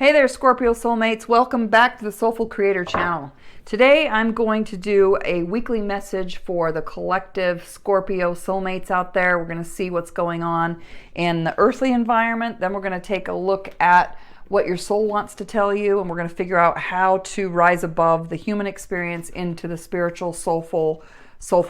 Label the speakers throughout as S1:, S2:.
S1: Hey there, Scorpio soulmates. Welcome back to the SoulFull Creator channel. Today I'm going to do a weekly message for the collective Scorpio soulmates out there. We're going to see what's going on in the earthly environment. Then we're going to take a look at what your soul wants to tell you, and we're going to figure out how to rise above the human experience into the spiritual, soulful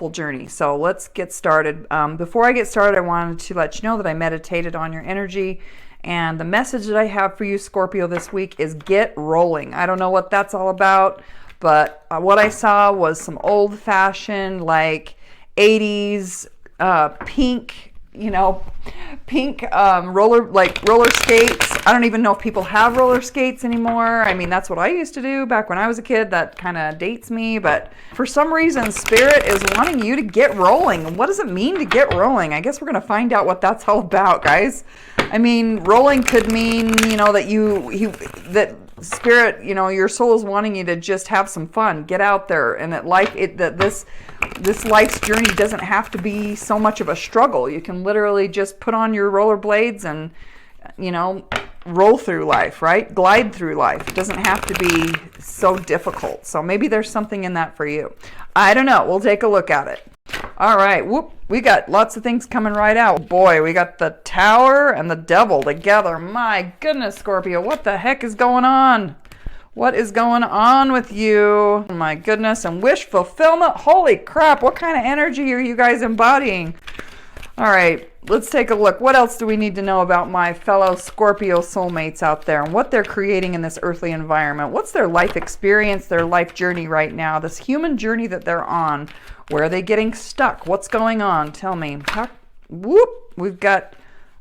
S1: journey. So let's get started. Before I get started, I wanted to let you know that I meditated on your energy. And the message that I have for you, Scorpio, this week is get rolling. I don't know what that's all about, but what I saw was some old-fashioned, like 80s pink, roller skates. I don't even know if people have roller skates anymore. I mean, that's what I used to do back when I was a kid. That kind of dates me, but for some reason, Spirit is wanting you to get rolling. What does it mean to get rolling? I guess we're going to find out what that's all about, guys. I mean, rolling could mean, that Spirit, your soul is wanting you to just have some fun, get out there, and that this life's journey doesn't have to be so much of a struggle. You can literally just put on your rollerblades and, roll through life, right? Glide through life. It doesn't have to be so difficult. So maybe there's something in that for you. I don't know. We'll take a look at it. All right. Whoop. We got lots of things coming right out. Boy, we got the Tower and the Devil together. My goodness, Scorpio. What the heck is going on? What is going on with you? My goodness. And wish fulfillment. Holy crap. What kind of energy are you guys embodying? All right. Let's take a look. What else do we need to know about my fellow Scorpio soulmates out there and what they're creating in this earthly environment? What's their life experience, their life journey right now, this human journey that they're on? Where are they getting stuck? What's going on? Tell me. Whoop. We've got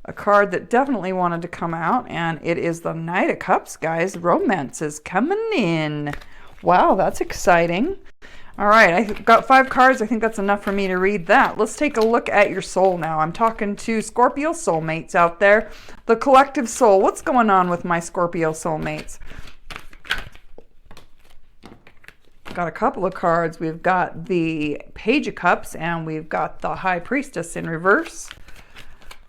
S1: a card that definitely wanted to come out, and it is the Knight of Cups, guys. Romance is coming in. Wow, that's exciting. All right, I've got 5 cards. I think that's enough for me to read that. Let's take a look at your soul now. I'm talking to Scorpio soulmates out there. The collective soul. What's going on with my Scorpio soulmates? Got a couple of cards. We've got the Page of Cups and we've got the High Priestess in reverse.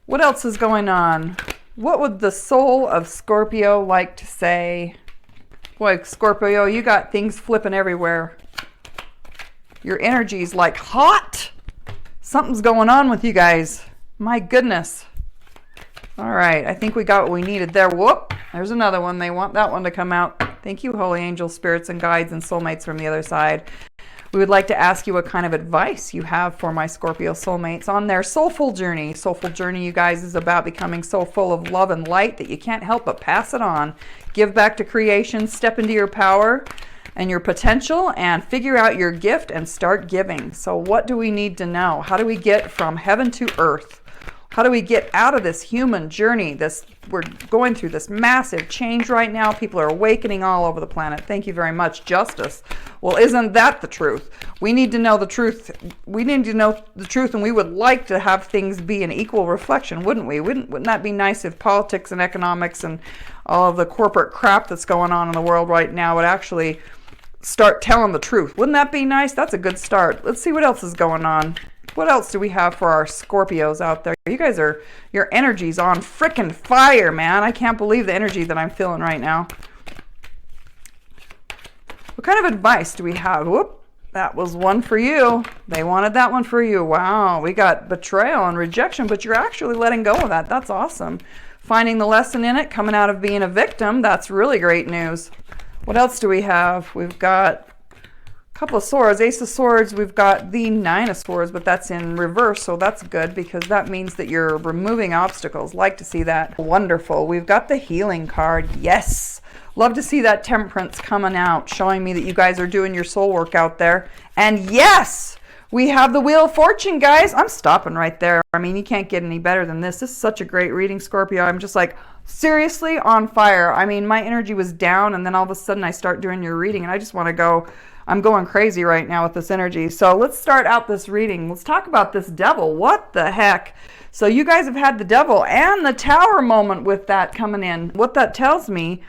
S1: What else is going on? What would the soul of Scorpio like to say? Boy, Scorpio, you got things flipping everywhere. Your energy's like hot. Something's going on with you guys. My goodness. All right, I think we got what we needed there. Whoop, there's another one. They want that one to come out. Thank you, holy angels, spirits, and guides, and soulmates from the other side. We would like to ask you what kind of advice you have for my Scorpio soulmates on their soulful journey. Soulful journey, you guys, is about becoming so full of love and light that you can't help but pass it on. Give back to creation, step into your power and your potential, and figure out your gift and start giving. So what do we need to know? How do we get from heaven to earth? How do we get out of this human journey? We're going through this massive change right now. People are awakening all over the planet. Thank you very much, Justice. Well, isn't that the truth? We need to know the truth. We need to know the truth, and we would like to have things be an equal reflection, wouldn't we? Wouldn't that be nice if politics and economics and all of the corporate crap that's going on in the world right now would actually start telling the truth? Wouldn't that be nice? That's a good start. Let's see what else is going on. What else do we have for our Scorpios out there? You guys your energy's on frickin' fire, man. I can't believe the energy that I'm feeling right now. What kind of advice do we have? Whoop, that was one for you. They wanted that one for you. Wow, we got betrayal and rejection, but you're actually letting go of that. That's awesome. Finding the lesson in it, coming out of being a victim. That's really great news. What else do we have? We've got a couple of swords, Ace of Swords. We've got the Nine of Swords, but that's in reverse, so that's good because that means that you're removing obstacles. Like to see that. Wonderful. We've got the Healing card. Yes. Love to see that Temperance coming out, showing me that you guys are doing your soul work out there. And yes, we have the Wheel of Fortune, guys. I'm stopping right there. I mean, you can't get any better than this. This is such a great reading, Scorpio. I'm just like, seriously on fire. I mean, my energy was down, and then all of a sudden I start doing your reading, and I just want to go. I'm going crazy right now with this energy. So let's start out this reading. Let's talk about this Devil. What the heck? So you guys have had the Devil and the Tower moment with that coming in. What that tells me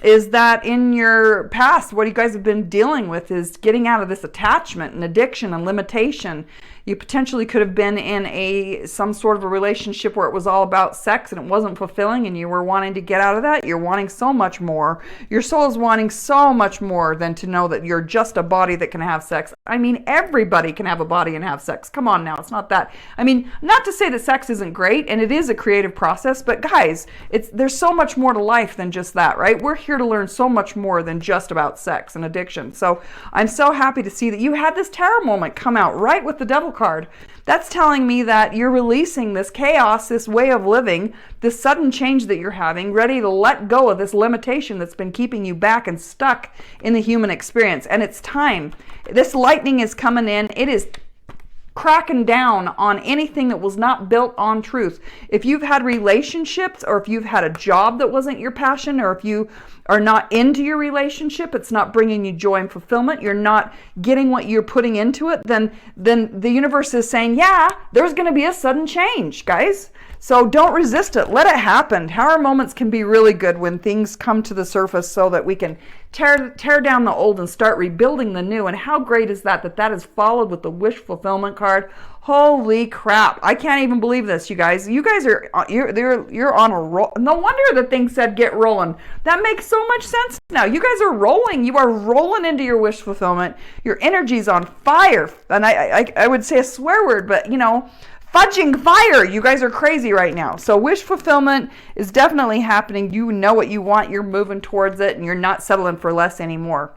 S1: is that in your past, what you guys have been dealing with is getting out of this attachment and addiction and limitation, You potentially could have been in some sort of a relationship where it was all about sex and it wasn't fulfilling and you were wanting to get out of that. You're wanting so much more. Your soul is wanting so much more than to know that you're just a body that can have sex. I mean, everybody can have a body and have sex. Come on now, it's not that. I mean, not to say that sex isn't great, and it is a creative process, but guys, there's so much more to life than just that, right? We're here to learn so much more than just about sex and addiction. So I'm so happy to see that you had this tarot moment come out right with the Devil card. That's telling me that you're releasing this chaos, this way of living, this sudden change that you're having, ready to let go of this limitation that's been keeping you back and stuck in the human experience. And it's time. This lightning is coming in. It is cracking down on anything that was not built on truth. If you've had relationships, or if you've had a job that wasn't your passion, or if you are not into your relationship, it's not bringing you joy and fulfillment, you're not getting what you're putting into it, then the universe is saying, yeah, there's going to be a sudden change, guys. So don't resist it. Let it happen. Tower moments can be really good when things come to the surface so that we can tear down the old and start rebuilding the new. And how great is that is followed with the wish fulfillment card. Holy crap. I can't even believe this, you guys. You guys you're on a roll. No wonder the thing said get rolling. That makes so much sense now. You guys are rolling. You are rolling into your wish fulfillment. Your energy's on fire. And I would say a swear word, but fudging fire. You guys are crazy right now. So wish fulfillment is definitely happening. You know what you want. You're moving towards it, and you're not settling for less anymore.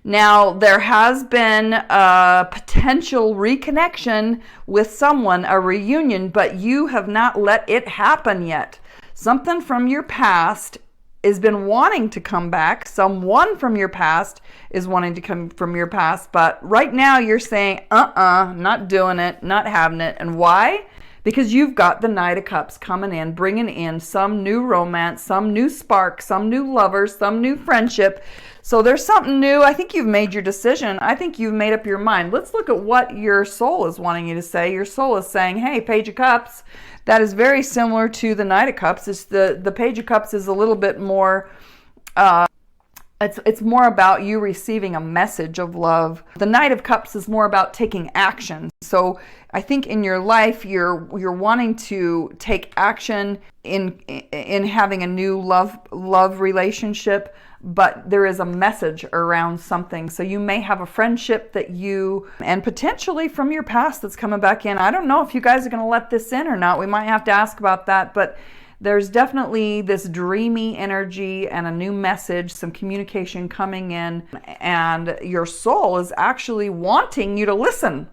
S1: Now, there has been a potential reconnection with someone, a reunion, but you have not let it happen yet. Something from your past has been wanting to come back. Someone from your past is wanting to come from your past, but right now you're saying, not doing it, not having it. And why? Because you've got the Knight of Cups coming in, bringing in some new romance, some new spark, some new lovers, some new friendship. So there's something new. I think you've made your decision. I think you've made up your mind. Let's look at what your soul is wanting you to say. Your soul is saying, hey, Page of Cups. That is very similar to the Knight of Cups. It's the Page of Cups is a little bit more, it's more about you receiving a message of love. The Knight of Cups is more about taking action. So I think in your life, you're wanting to take action in having a new love relationship, but there is a message around something. So you may have a friendship that and potentially from your past that's coming back in. I don't know if you guys are going to let this in or not. We might have to ask about that, but there's definitely this dreamy energy and a new message, some communication coming in, and your soul is actually wanting you to listen.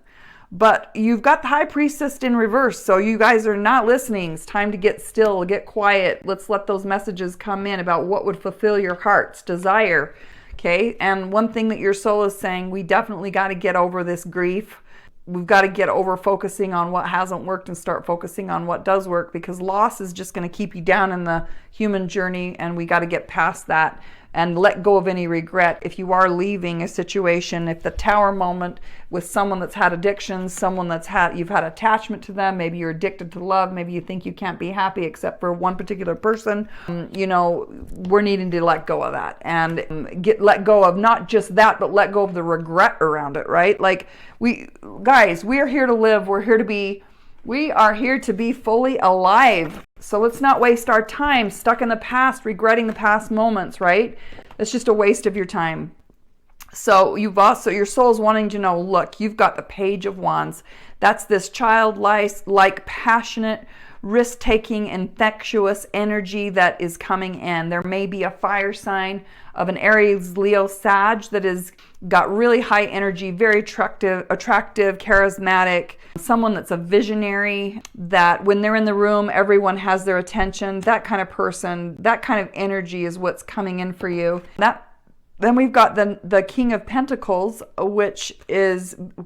S1: But you've got the High Priestess in reverse, so you guys are not listening. It's time to get still, get quiet. Let's let those messages come in about what would fulfill your heart's desire. Okay, and one thing that your soul is saying, we definitely got to get over this grief. We've got to get over focusing on what hasn't worked and start focusing on what does work, because loss is just going to keep you down in the human journey, and we got to get past that and let go of any regret. If you are leaving a situation, if the Tower moment with someone that's had addictions, someone you've had attachment to them, maybe you're addicted to love, maybe you think you can't be happy except for one particular person, we're needing to let go of that and let go of not just that, but let go of the regret around it, right? Like we are here to live. We are here to be fully alive. So let's not waste our time stuck in the past, regretting the past moments, right? It's just a waste of your time. So your soul's wanting to know, look, you've got the Page of Wands. That's this childlike, passionate, risk-taking, infectious energy that is coming in. There may be a fire sign of an Aries, Leo, Sag that has got really high energy, very attractive, charismatic, someone that's a visionary, that when they're in the room, everyone has their attention. That kind of person, that kind of energy is what's coming in for you. Then we've got the King of Pentacles, which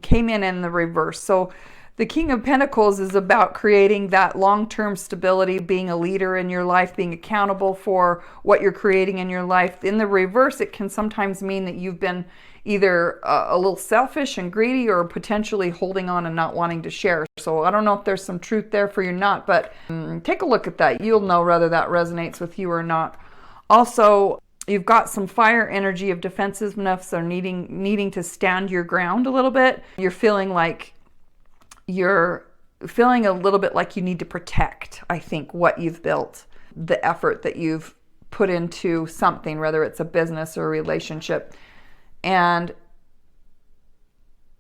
S1: came in the reverse. So the King of Pentacles is about creating that long-term stability, being a leader in your life, being accountable for what you're creating in your life. In the reverse, it can sometimes mean that you've been either a little selfish and greedy, or potentially holding on and not wanting to share. So I don't know if there's some truth there for you or not, but take a look at that. You'll know whether that resonates with you or not. Also, you've got some fire energy of defensiveness, or needing to stand your ground a little bit. You're feeling like you're feeling a little bit like you need to protect, I think, what you've built, the effort that you've put into something, whether it's a business or a relationship. And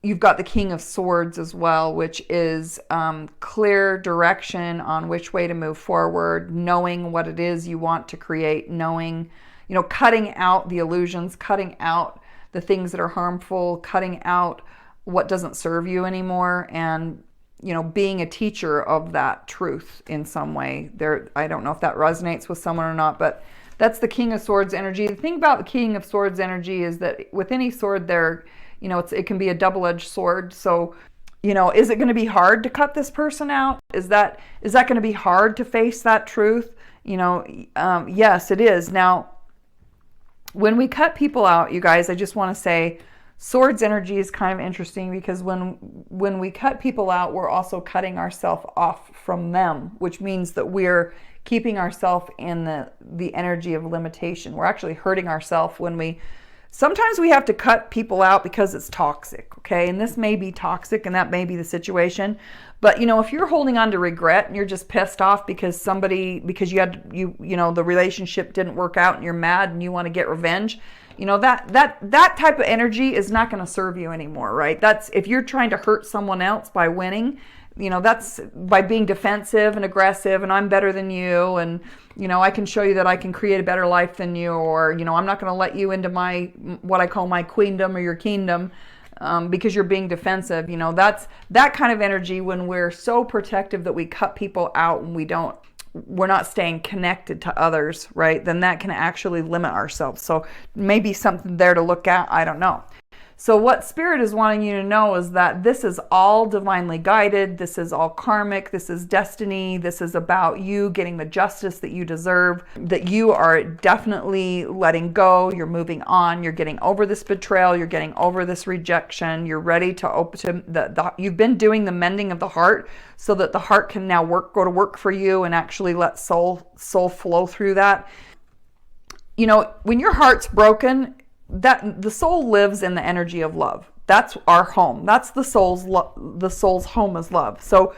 S1: you've got the King of Swords as well, which is clear direction on which way to move forward, knowing what it is you want to create, knowing, cutting out the illusions, cutting out the things that are harmful, cutting out what doesn't serve you anymore, and being a teacher of that truth in some way. I don't know if that resonates with someone or not, but that's the King of Swords energy. The thing about the King of Swords energy is that with any sword it can be a double-edged sword. So, is it going to be hard to cut this person out? Is that going to be hard to face that truth? Yes, it is. Now, when we cut people out, you guys, I just want to say swords energy is kind of interesting, because when we cut people out, we're also cutting ourselves off from them, which means that we're keeping ourselves in the energy of limitation. We're actually hurting ourselves sometimes we have to cut people out because it's toxic, okay? And this may be toxic and that may be the situation. But, if you're holding on to regret and you're just pissed off because the relationship didn't work out and you're mad and you want to get revenge, that type of energy is not going to serve you anymore, right? That's if you're trying to hurt someone else by winning, that's by being defensive and aggressive, and I'm better than you, and I can show you that I can create a better life than you, or I'm not going to let you into what I call my queendom or your kingdom, because you're being defensive. That's that kind of energy when we're so protective that we cut people out and we're not staying connected to others, right? Then that can actually limit ourselves. So maybe something there to look at. I don't know. So what Spirit is wanting you to know is that this is all divinely guided. This is all karmic. This is destiny. This is about you getting the justice that you deserve, that you are definitely letting go. You're moving on. You're getting over this betrayal. You're getting over this rejection. You're ready to open to you've been doing the mending of the heart so that the heart can now go to work for you and actually let soul flow through that. When your heart's broken, that the soul lives in the energy of love. That's our home. That's the soul's home is love. So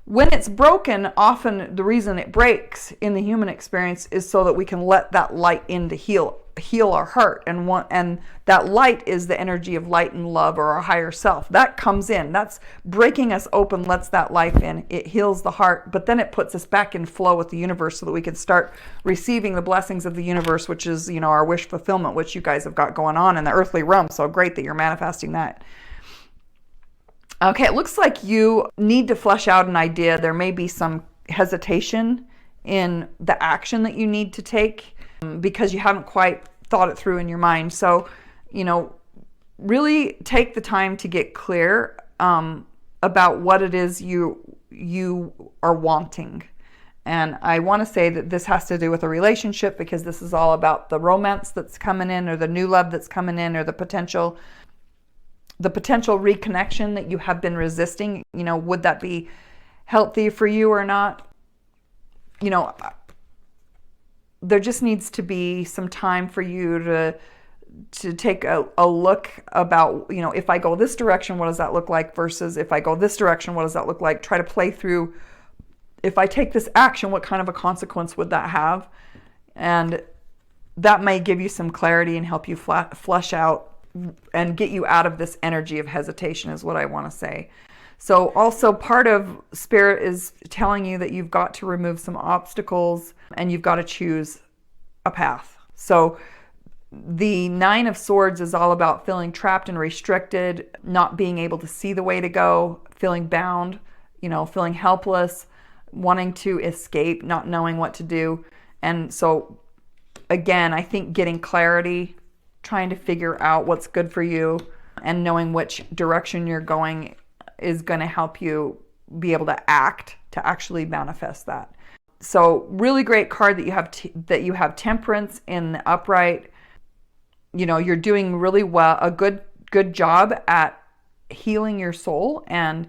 S1: when it's broken, often the reason it breaks in the human experience is so that we can let that light in to heal our heart, and that light is the energy of light and love, or our higher self. That comes in. That's breaking us open, lets that life in. It heals the heart, but then it puts us back in flow with the universe so that we can start receiving the blessings of the universe, which is, our wish fulfillment, which you guys have got going on in the earthly realm. So great that you're manifesting that. Okay, it looks like you need to flesh out an idea. There may be some hesitation in the action that you need to take, because you haven't quite thought it through in your mind. So, really take the time to get clear about what it is you are wanting. And I want to say that this has to do with a relationship, because this is all about the romance that's coming in, or the new love that's coming in, or the potential reconnection that you have been resisting. Would that be healthy for you or not? There just needs to be some time for you to take a look about, if I go this direction, what does that look like? Versus if I go this direction, what does that look like? Try to play through, if I take this action, what kind of a consequence would that have? And that may give you some clarity and help you flesh out and get you out of this energy of hesitation, is what I want to say. So also part of Spirit is telling you that you've got to remove some obstacles and you've got to choose a path. So the Nine of Swords is all about feeling trapped and restricted, not being able to see the way to go, feeling bound, feeling helpless, wanting to escape, not knowing what to do. And so again, I think getting clarity, trying to figure out what's good for you, and knowing which direction you're going is going to help you be able to actually manifest that. So really great card that you have Temperance in the upright. You're doing really well, a good job at healing your soul and,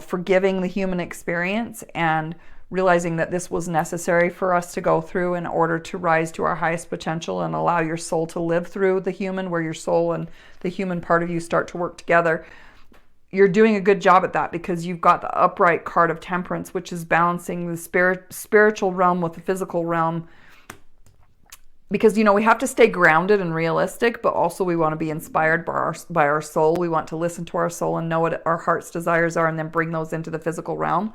S1: forgiving the human experience and realizing that this was necessary for us to go through in order to rise to our highest potential and allow your soul to live through the human, where your soul and the human part of you start to work together. you're doing a good job at that because you've got the upright card of Temperance, which is balancing the spiritual realm with the physical realm. Because, you know, we have to stay grounded and realistic, but also we want to be inspired by our soul. We want to listen to our soul and know what our heart's desires are and then bring those into the physical realm.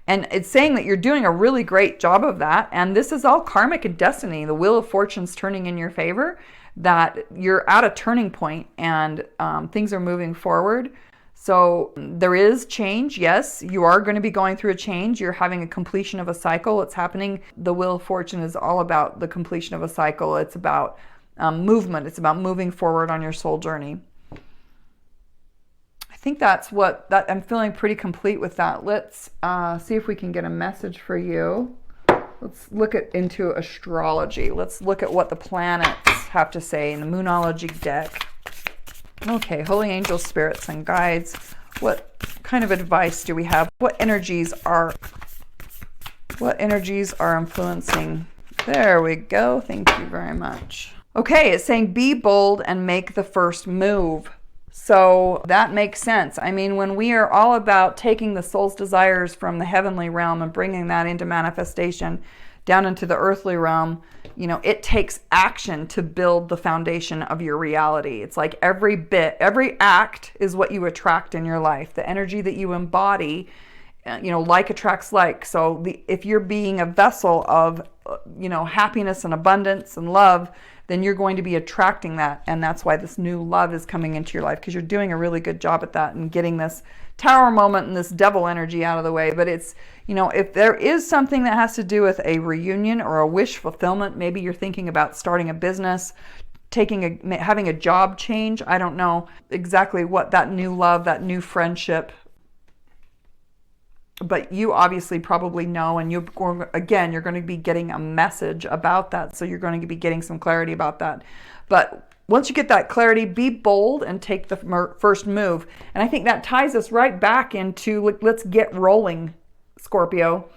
S1: And it's saying that you're doing a really great job of that. And this is all karmic and destiny. The wheel of fortune's turning in your favor, that you're at a turning point and things are moving forward. So there is change. Yes, you are going to be going through a change. You're having a completion of a cycle. It's happening. The Wheel of Fortune is all about the completion of a cycle. It's about movement. It's about moving forward on your soul journey. I think that's what that I'm feeling pretty complete with that. Let's see if we can get a message for you. Let's look into astrology. Let's look at what the planets have to say in the Moonology deck. Okay, holy angels, spirits, and guides. What kind of advice do we have? What energies are influencing? There we go. Thank you very much. Okay, it's saying be bold and make the first move. So that makes sense. I mean, when we are all about taking the soul's desires from the heavenly realm and bringing that into manifestation down into the earthly realm, you know, it takes action to build the foundation of your reality. It's like every act is what you attract in your life. The energy that you embody, you know, like attracts like. So if you're being a vessel of, you know, happiness and abundance and love, then you're going to be attracting that. And that's why this new love is coming into your life, because you're doing a really good job at that and getting this tower moment and this devil energy out of the way. But it's, you know, if there is something that has to do with a reunion or a wish fulfillment, maybe you're thinking about starting a business, having a job change. I don't know exactly what that new love, that new friendship, but you obviously probably know, and you're going to be getting a message about that. So you're going to be getting some clarity about that. But once you get that clarity, be bold and take the first move. And I think that ties us right back into let's get rolling, Scorpio.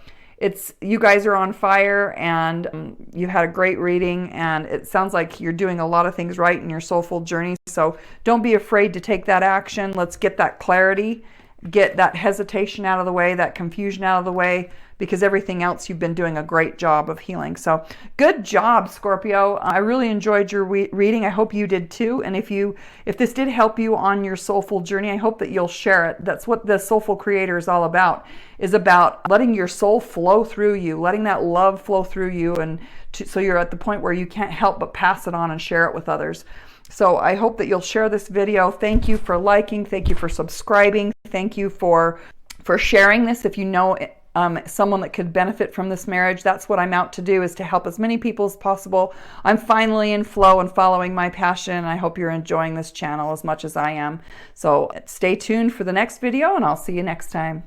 S1: You guys are on fire, and you had a great reading, and it sounds like you're doing a lot of things right in your soulful journey. So don't be afraid to take that action. Let's get that clarity. Get that hesitation out of the way, that confusion out of the way, because everything else you've been doing a great job of healing. So good job, Scorpio. I really enjoyed your reading. I hope you did too. And if this did help you on your soulful journey, I hope that you'll share it. That's what the SoulFull Creator is all about, is about letting your soul flow through you, letting that love flow through you, and so you're at the point where you can't help but pass it on and share it with others. So I hope that you'll share this video. Thank you for liking. Thank you for subscribing. Thank you for sharing this. If you know someone that could benefit from this marriage, that's what I'm out to do, is to help as many people as possible. I'm finally in flow and following my passion. I hope you're enjoying this channel as much as I am. So stay tuned for the next video, and I'll see you next time.